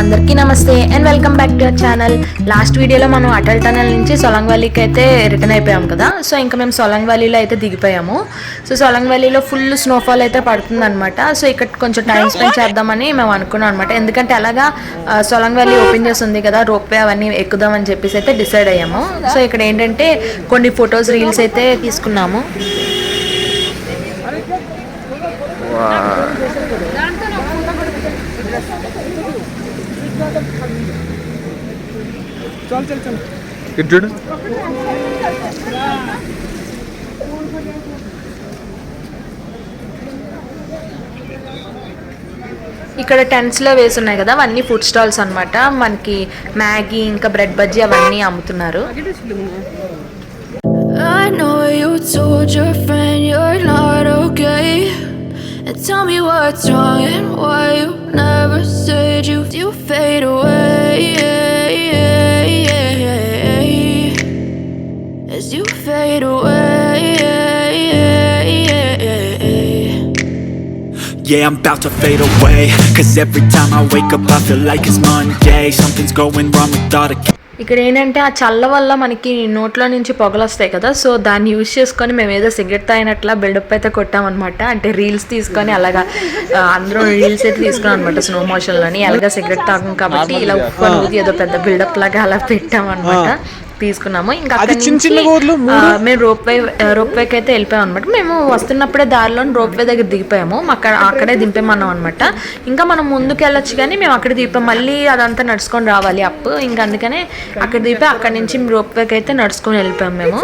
అందరికీ నమస్తే and welcome back to our channel. Last వీడియోలో మనం అటల్ టనల్ నుంచి సొలంగ్ వ్యాలీకి అయితే రిటర్న్ అయిపోయాం కదా. సో ఇంకా మేము సొలంగ్ వ్యాలీలో అయితే దిగిపోయాము. సో సొలంగ్ వ్యాలీలో ఫుల్ స్నోఫాల్ అయితే పడుతుంది అనమాట. సో ఇక్కడ కొంచెం టైం స్పెండ్ చేద్దామని మేము అనుకున్నాం అనమాట. ఎందుకంటే అలాగా సొలంగ్ వ్యాలీ ఓపెన్ చేసి ఉంది కదా, రోప్వే అవన్నీ ఎక్కుదామని చెప్పేసి అయితే డిసైడ్ అయ్యాము. సో ఇక్కడ ఏంటంటే కొన్ని ఫొటోస్ రీల్స్ అయితే తీసుకున్నాము. చూడు ఇక్కడ టెంట్స్ లో వేసి ఉన్నాయి కదా, అవన్నీ ఫుడ్ స్టాల్స్ అన్నమాట. మనకి మ్యాగీ ఇంకా బ్రెడ్ బజ్జీ అవన్నీ అమ్ముతున్నారు. I know you told your friend you're not okay, and tell me what's wrong and why you never said you fade away as you fade away. Yeah, I'm about to fade away, 'cause every time I wake up I feel like it's Monday. Something's going wrong with all the ఇక్కడ ఏంటంటే ఆ చల్ల వల్ల మనకి నోట్లో నుంచి పొగలు వస్తాయి కదా. సో దాన్ని యూజ్ చేసుకొని మేము ఏదో సిగరెట్ తాగినట్లా బిల్డప్ అయితే కొట్టామన్నమాట. అంటే రీల్స్ తీసుకొని అలాగా అందరూ రీల్స్ అయితే తీసుకున్నాం అనమాట స్నో మోషన్లోని. అలాగా సిగరెట్ తాగం కాబట్టి ఇలా ఉప్పు ఏదో పెద్ద బిల్డప్ లాగా అలా పెట్టామన్నమాట. తీసుకున్నాము. ఇంకా అక్కడి నుంచి మేము రోప్వేకి అయితే వెళ్ళిపోయాం అనమాట. మేము వస్తున్నప్పుడే దారిలో రోప్వే దగ్గర దిగిపోయాము. అక్కడే దింపేమన్నాం అనమాట. ఇంకా మనం ముందుకు వెళ్ళొచ్చు కానీ మేము అక్కడ దిగిపోయాం. మళ్ళీ అదంతా నడుచుకొని రావాలి అప్. ఇంకా అందుకనే అక్కడ దిగిపోయి అక్కడి నుంచి రోప్వేకి అయితే నడుచుకొని వెళ్ళిపోయాం మేము.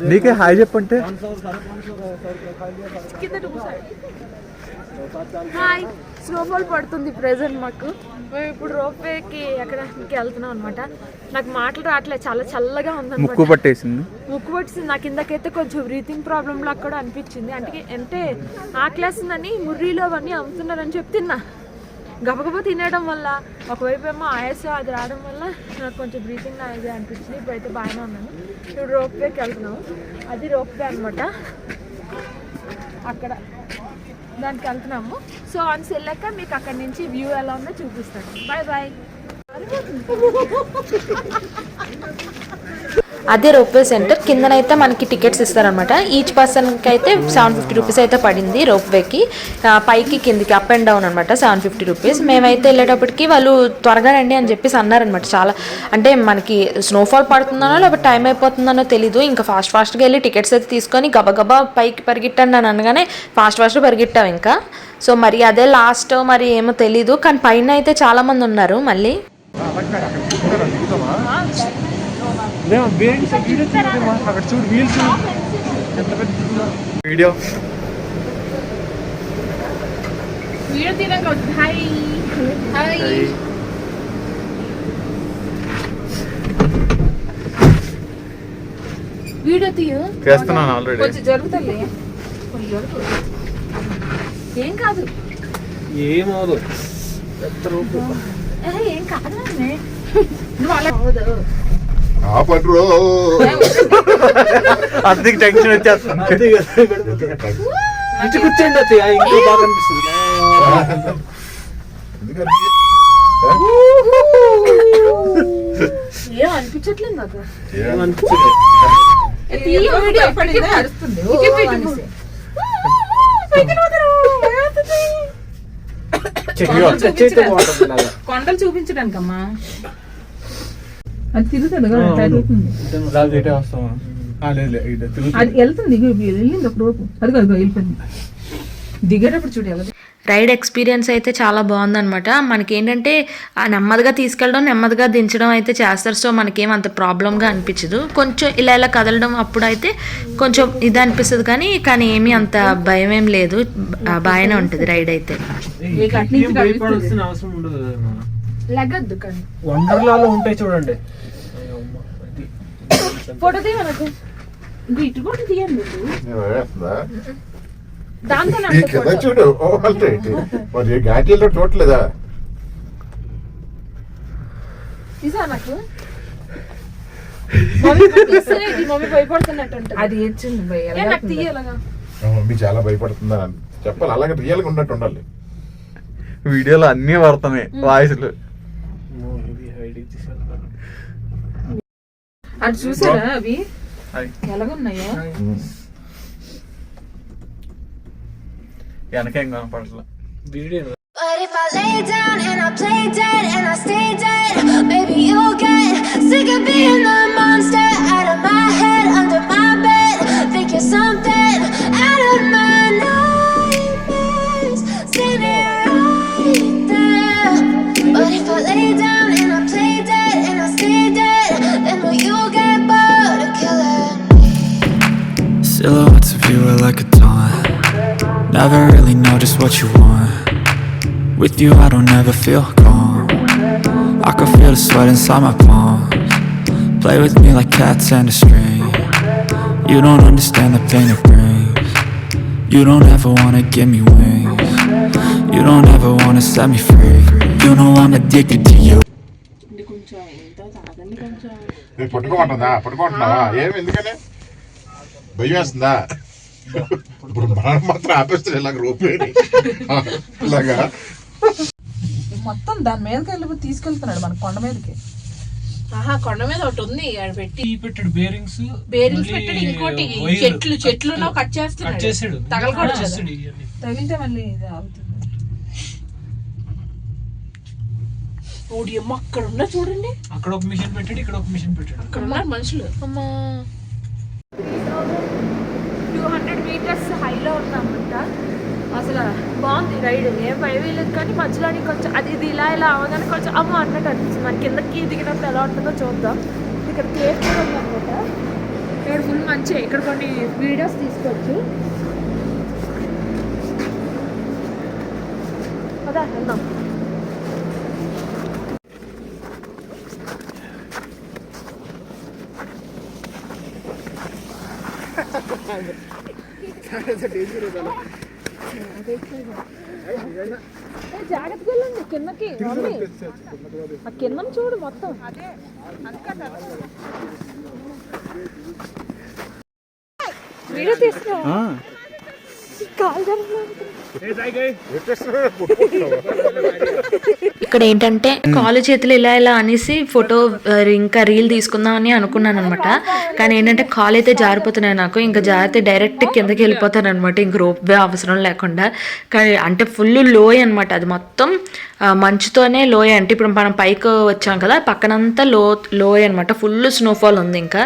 నీకే హాయ్ చెప్పంటే హాయ్. స్నోఫాల్ పడుతుంది ప్రెజెంట్ మాకు. మేము ఇప్పుడు రోప్వేకి ఎక్కడానికి వెళ్తున్నాం అనమాట. నాకు మాటలు రావట్లేదు, చాలా చల్లగా ఉంది. ముక్కు పట్టేసింది. నాకు ఇందాకైతే కొంచెం బ్రీతింగ్ ప్రాబ్లం లాగా కూడా అనిపించింది. అంటే ఆకలేస్తుందని ముర్రీలో అవన్నీ అమ్ముతున్నారని చెప్పి తిన్నా. గబగబా తినడం వల్ల ఒకవైపు ఏమో ఆయాసం అది రావడం వల్ల నాకు కొంచెం బ్రీతింగ్ అనేది అనిపించింది. ఇప్పుడైతే బాగానే ఉన్నాను. ఇప్పుడు రోప్వేకి వెళ్తున్నాము. అది రోప్వే అనమాట. అక్కడ దానికి వెళ్తున్నాము. సో వన్స్ వెళ్ళాక మీకు అక్కడి నుంచి వ్యూ ఎలా ఉందో చూపిస్తాను. Bye bye. అదే రోప్వే సెంటర్ కిందనైతే మనకి టికెట్స్ ఇస్తారనమాట. ఈచ్ పర్సన్కి అయితే 750 రూపీస్ అయితే పడింది రోప్వేకి. పైకి కిందికి అప్ అండ్ డౌన్ అనమాట 750 రూపీస్. మేమైతే వెళ్ళేటప్పటికి వాళ్ళు త్వరగా రండి అని చెప్పేసి అన్నారనమాట. చాలా అంటే మనకి స్నోఫాల్ పడుతుందనో లేకపోతే టైం అయిపోతుందనో తెలీదు. ఇంకా ఫాస్ట్గా వెళ్ళి టికెట్స్ అయితే తీసుకొని గబగబా పైకి పరిగెట్టండి అని అనగానే ఫాస్ట్ పరిగెట్టాం ఇంకా. సో మరి అదే లాస్ట్ మరి ఏమో తెలీదు, కానీ పైన అయితే చాలా మంది ఉన్నారు. మళ్ళీ వీడియో వీడియో తీయు చేస్తున్నాను ఆల్రెడీ. కొంచెం జరుగుతుంది. ఏం కాదు, ఏమవుదు ఏం కాదు. అందుకు టెన్షన్ వచ్చేస్తుంది. కూర్చోండి, ఇంకో బాగా అనిపిస్తుంది. ఏం అనిపించట్లేదు నాకు. కొండలు చూపించడానికమ్మా అది తిరుగుతుంది వెళ్తుంది. వెళ్ళింది ఒక రోపు అది కదా వెళ్ళిపోయింది. దిగేటప్పుడు చూడు. రైడ్ ఎక్స్పీరియన్స్ అయితే చాలా బాగుందనమాట. మనకి ఏంటంటే నెమ్మదిగా తీసుకెళ్ళడం నెమ్మదిగా దించడం అయితే చేస్తారు. సో మనకేం అంత ప్రాబ్లంగా అనిపించదు. కొంచెం ఇలా కదలడం అప్పుడు అయితే కొంచెం ఇది అనిపిస్తుంది, కానీ ఏమీ అంత భయం ఏం లేదు. బాగానే ఉంటుంది రైడ్ అయితే. లెగద్దు కానీ వండర్లాలో ఉంటాయి చూడండి. ఫోటో తీయ మనకు ఇటు కూడా తీయండి. దాంతో చూడు మరి ఘాటీలో చూడలేదా? తీసా నాకు మమ్మీ భయపడుతున్నట్టు అది ఏడ్చింది నాకు తీయాలగా మమ్మీ చాలా భయపడుతుందని చెప్పాలి. అలాగే రియల్ గా ఉన్నట్టు ఉండాలి. వీడియోలో అన్నీ పడుతున్నాయి వాయిస్లు. అది చూసారా అవి అది ఎలాగున్నాయో. వెనకేం కనపడట్లా video. But if I lay down and I play dead and I stay dead, maybe you'll get sick of being the monster out of my head, under my bed. Think you're something out of my nightmares, standing right there. But if I lay down and I play dead and I stay dead, then will you get bored of killing me? Silhouettes of you are like a taunt. Never really know just what you want. With you I don't ever feel calm. I can feel the sweat inside my palms. Play with me like cats and a string. You don't understand the pain it brings. You don't ever wanna give me wings. You don't ever wanna set me free. You know I'm addicted to you. పట్టుకోమంటుందా? పట్టుకుంటున్నావా? ఏమి ఎందుకనే భయం వేస్తుందా? ఇప్పుడు మనం మాత్రం ఆపేస్తారు ఇలాగ రోపేని ఇలాగా మొత్తం దాని మీదకి వెళ్ళి తీసుకెళ్తున్నాడు మన కొండ మీదకి. కొండ మీద ఒకటి ఉంది ఆడ పెట్టి పెట్టాడు బేరింగ్స్ పెట్టాడు. ఇంకోటి చెట్లు కట్ చేస్తున్నాడు. తగలకూడదు. తగిలితే మళ్ళీ ఇది ఆగుతుంది. అక్కడ ఉన్నా చూడండి. అక్కడ ఒక మిషన్ పెట్టాడు, ఇక్కడ ఒక మిషన్ పెట్టాడు. అక్కడ ఉన్నారు మనుషులు. 200 మీటర్స్ హైలో ఉన్నామంట. అసలు బాగుంది రైడ్. ఏం భయం లేదు కానీ మధ్యలోని కొంచెం ఇది ఇలా అవగానే కొంచెం అమ్మ అన్నట్టు అనిపిస్తుంది. మన కిందకి దిగినప్పుడు ఎలా ఉంటుందో చూద్దాం. ఇక్కడ కేఫ్ కూడా ఉందన్నమాట. ఇక్కడ ఫుల్ మంచిగా ఇక్కడ కొన్ని వీడియోస్ తీసుకోవచ్చు. అదా వెళ్దాం. జాగ్రత్తగా వెళ్ళండి కిందకి. ఆ కింద చూడు మొత్తం. వీడియో తీసుకురా. ఇక్కడ ఏంటంటే కాలు చేతులు ఇలా అనేసి ఫోటో ఇంకా రీల్ తీసుకుందామని అనుకున్నాను అనమాట. కానీ ఏంటంటే కాలు అయితే జారిపోతున్నాయి నాకు. ఇంకా జారితే డైరెక్ట్ కిందకి వెళ్ళిపోతాను అనమాట. ఇంక రోప్ వే అవసరం లేకుండా. కానీ అంటే ఫుల్ లోయ అనమాట. అది మొత్తం మంచుతోనే లోయ. అంటే ఇప్పుడు మనం పైకి వచ్చాం కదా, పక్కనంతా లోయ అనమాట. ఫుల్ స్నోఫాల్ ఉంది. ఇంకా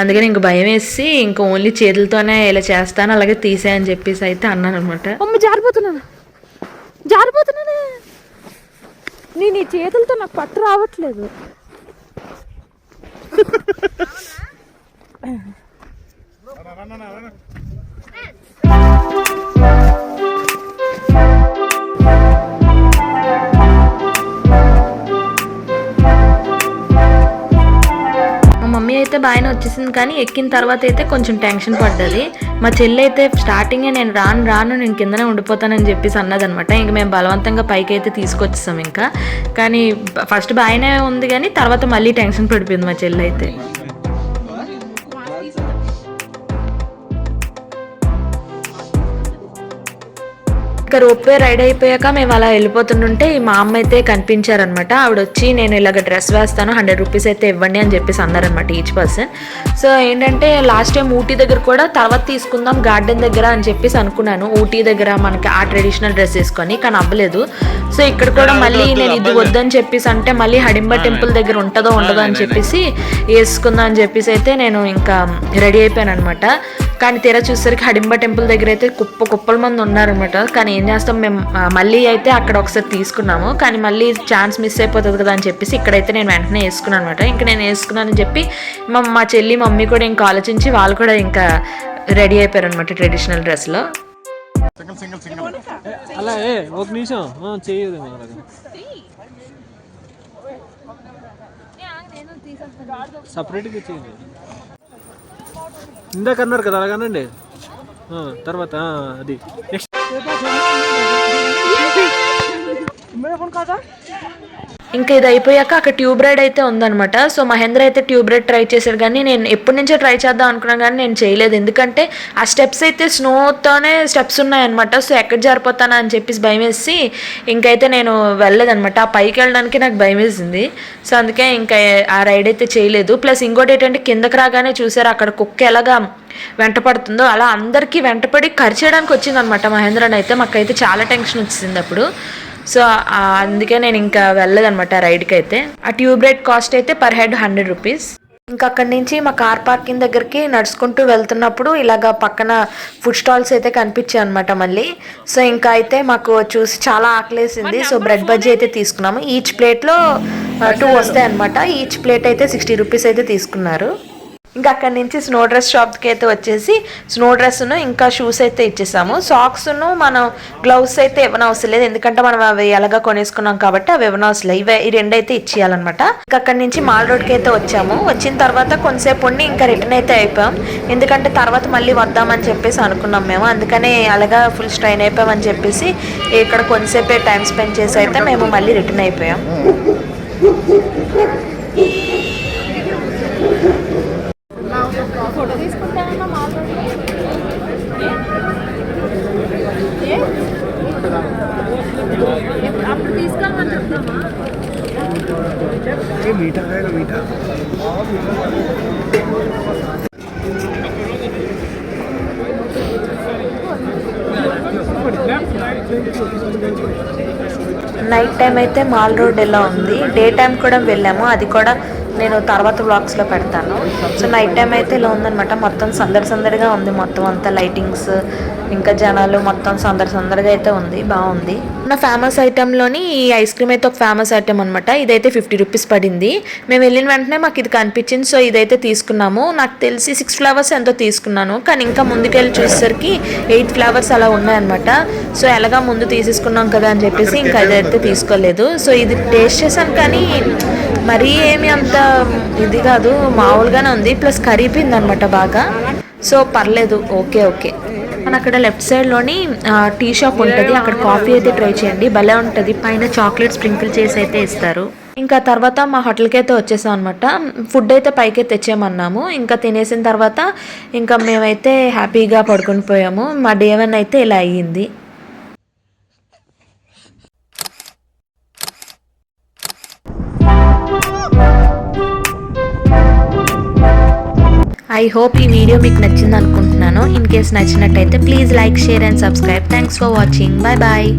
అందుకని ఇంక భయం వేసి ఇంకా ఓన్లీ చేతులతోనే ఇలా చేస్తాను, అలాగే తీసేయని చెప్పేసి అయితే అన్నాను అనమాట. జారిపోతున్నాను నేను ఈ చేతులతో నాకు పట్టు రావట్లేదు. మమ్మీ అయితే బాగానే వచ్చేసింది కానీ ఎక్కిన తర్వాత అయితే కొంచెం టెన్షన్ పడ్డది. మా చెల్లి అయితే స్టార్టింగే నేను రాను నేను కిందనే ఉండిపోతానని చెప్పేసి అన్నదనమాట. ఇంక మేము బలవంతంగా పైకి అయితే తీసుకొచ్చేసాం ఇంకా. కానీ ఫస్ట్ బాగానే ఉంది కానీ తర్వాత మళ్ళీ టెన్షన్ పడిపోయింది మా చెల్లి అయితే. ఇంకా రోప్వే రైడ్ అయిపోయాక మేము అలా వెళ్ళిపోతుంటే మా అమ్మ అయితే కనిపించారనమాట. ఆవిడ వచ్చి నేను ఇలాగ డ్రెస్ వేస్తాను 100 రూపీస్ అయితే ఇవ్వండి అని చెప్పేసి అన్నారనమాట ఈచ్ పర్సన్. సో ఏంటంటే లాస్ట్ టైం ఊటీ దగ్గర కూడా తర్వాత తీసుకుందాం గార్డెన్ దగ్గర అని చెప్పేసి అనుకున్నాను. ఊటీ దగ్గర మనకి ఆ ట్రెడిషనల్ డ్రెస్ వేసుకొని, కానీ అవ్వలేదు. సో ఇక్కడ కూడా మళ్ళీ నేను ఇది వద్దని చెప్పేసి అంటే మళ్ళీ హడింబా టెంపుల్ దగ్గర ఉంటుందో ఉండదో అని చెప్పేసి వేసుకుందాం అని చెప్పేసి అయితే నేను ఇంకా రెడీ అయిపోయాను అనమాట. కానీ తీరా చూసేసరికి హడింబా టెంపుల్ దగ్గర అయితే కుప్పల మంది ఉన్నారనమాట. కానీ ఏం చేస్తాం, మేము మళ్ళీ అయితే అక్కడ ఒకసారి తీసుకున్నాము. కానీ మళ్ళీ ఛాన్స్ మిస్ అయిపోతుంది కదా అని చెప్పేసి ఇక్కడైతే నేను వెంటనే వేసుకున్నాను అనమాట. ఇంకా నేను వేసుకున్నానని చెప్పి మా చెల్లి మమ్మీ కూడా ఇంకా ఆలోచించి వాళ్ళు కూడా ఇంకా రెడీ అయిపోయారు అనమాట ట్రెడిషనల్ డ్రెస్లో. అలా ఒక నిమిషం చేయదు సపరేట్గా చేయండి. ఇందాక అన్నారు కదా అలాగనండి. తర్వాత అది నెక్స్ట్ ఇంకా ఇది అయిపోయాక అక్కడ ట్యూబ్ రైడ్ అయితే ఉందన్నమాట. సో మహేంద్ర అయితే ట్యూబ్ రైడ్ ట్రై చేశాడు, కానీ నేను ఎప్పటి నుంచో ట్రై చేద్దాం అనుకున్నాను కానీ నేను చేయలేదు. ఎందుకంటే ఆ స్టెప్స్ అయితే స్నోతోనే స్టెప్స్ ఉన్నాయన్నమాట. సో ఎక్కడ జారిపోతానా అని చెప్పేసి భయం వేసి ఇంకైతే నేను వెళ్ళలేదన్నమాట. ఆ పైకి వెళ్ళడానికి నాకు భయం వేసింది. సో అందుకే ఇంకా ఆ రైడ్ అయితే చేయలేదు. ప్లస్ ఇంకోటి ఏంటంటే కిందకి రాగానే చూసారు అక్కడ కుక్క ఎలాగా వెంట పడుతుందో, అలా అందరికీ వెంటపడి కరిచేయడానికి వచ్చిందనమాట మహేంద్రని అయితే. మాకైతే చాలా టెన్షన్ వచ్చింది అప్పుడు. సో అందుకే నేను ఇంకా వెళ్ళలేదనమాట రైడ్కి అయితే. ఆ ట్యూబ్ రైడ్ కాస్ట్ అయితే పర్ హెడ్ 100 రూపీస్. ఇంకా అక్కడి నుంచి మా కార్ పార్కింగ్ దగ్గరికి నడుచుకుంటూ వెళ్తున్నప్పుడు ఇలాగ పక్కన ఫుడ్ స్టాల్స్ అయితే కనిపించాయి అనమాట మళ్ళీ. సో ఇంకా అయితే మాకు చూసి చాలా ఆకలేసింది. సో బ్రెడ్ బజ్జీ అయితే తీసుకున్నాము. ఈచ్ ప్లేట్లో 2 వస్తాయి అనమాట. ఈచ్ ప్లేట్ అయితే 60 రూపీస్ అయితే తీసుకున్నారు. ఇంకా అక్కడి నుంచి స్నో డ్రెస్ షాప్కి అయితే వచ్చేసి స్నో డ్రెస్ను ఇంకా షూస్ అయితే ఇచ్చేసాము. సాక్స్ను మనం గ్లౌస్ అయితే ఇవ్వనవసరం లేదు, ఎందుకంటే మనం అవి ఎలాగా కొనేసుకున్నాం కాబట్టి అవి ఇవ్వనవసరం లేదు. ఈ 2 అయితే ఇచ్చేయాలన్నమాట. ఇంకా అక్కడి నుంచి మాల్ రోడ్కి అయితే వచ్చాము. వచ్చిన తర్వాత కొంతసేపు ఉండి ఇంకా రిటర్న్ అయితే అయిపోయాం. ఎందుకంటే తర్వాత మళ్ళీ వద్దామని చెప్పేసి అనుకున్నాం మేము. అందుకనే అలాగా ఫుల్ స్ట్రైన్ అయిపోయామని చెప్పేసి ఇక్కడ కొంతసేపే టైం స్పెండ్ చేసి అయితే మేము మళ్ళీ రిటర్న్ అయిపోయాం. ఫోటో తీసుకుంటానన్నా అప్పుడు తీసుకెళ్ళమని చెప్తామా. నైట్ టైం అయితే మాల్ రోడ్ ఎలా ఉంది. డే టైం కూడా వెళ్ళాము, అది కూడా నేను తర్వాత వ్లాగ్స్లో పెడతాను. సో నైట్ టైం అయితే ఇలా ఉందనమాట. మొత్తం సందడిగా ఉంది. మొత్తం అంతా లైటింగ్స్ ఇంకా జనాలు మొత్తం సందడిగా అయితే ఉంది. బాగుంది. నా ఫేమస్ ఐటెంలోని ఈ ఐస్ క్రీమ్ అయితే ఒక ఫేమస్ ఐటెం అనమాట. ఇదైతే 50 రూపీస్ పడింది. మేము వెళ్ళిన వెంటనే మాకు ఇది కనిపించింది. సో ఇదైతే తీసుకున్నాము. నాకు తెలిసి 6 ఫ్లేవర్స్ ఎంతో తీసుకున్నాను, కానీ ఇంకా ముందుకెళ్ళి చూసేసరికి 8 ఫ్లేవర్స్ అలా ఉన్నాయన్నమాట. సో ఎలాగా ముందు తీసేసుకున్నాం కదా అని చెప్పేసి ఇంకా ఇదైతే తీసుకోలేదు. సో ఇది టేస్ట్ చేశాను, కానీ మరీ ఏమి అంత ఇది కాదు, మామూలుగానే ఉంది. ప్లస్ కరిగిపోయింది అనమాట బాగా. సో పర్లేదు, ఓకే. మన అక్కడ లెఫ్ట్ సైడ్లోని టీ షాప్ ఉంటుంది. అక్కడ కాఫీ అయితే ట్రై చేయండి, భలే ఉంటుంది. పైన చాక్లెట్ స్ప్రింకిల్ చేసి అయితే ఇస్తారు. ఇంకా తర్వాత మా హోటల్కి అయితే వచ్చేసాం అనమాట. ఫుడ్ అయితే పైకే తెచ్చేయమన్నాము. ఇంకా తినేసిన తర్వాత ఇంకా మేమైతే హ్యాపీగా పడుకొని పోయాము. మా డే 1 అయితే ఇలా అయ్యింది. ఐ హోప్ ఈ వీడియో మీకు నచ్చింది అనుకుంటున్నాను. ఇన్ కేస్ నచ్చినట్టయితే please like, share and subscribe. Thanks for watching. Bye.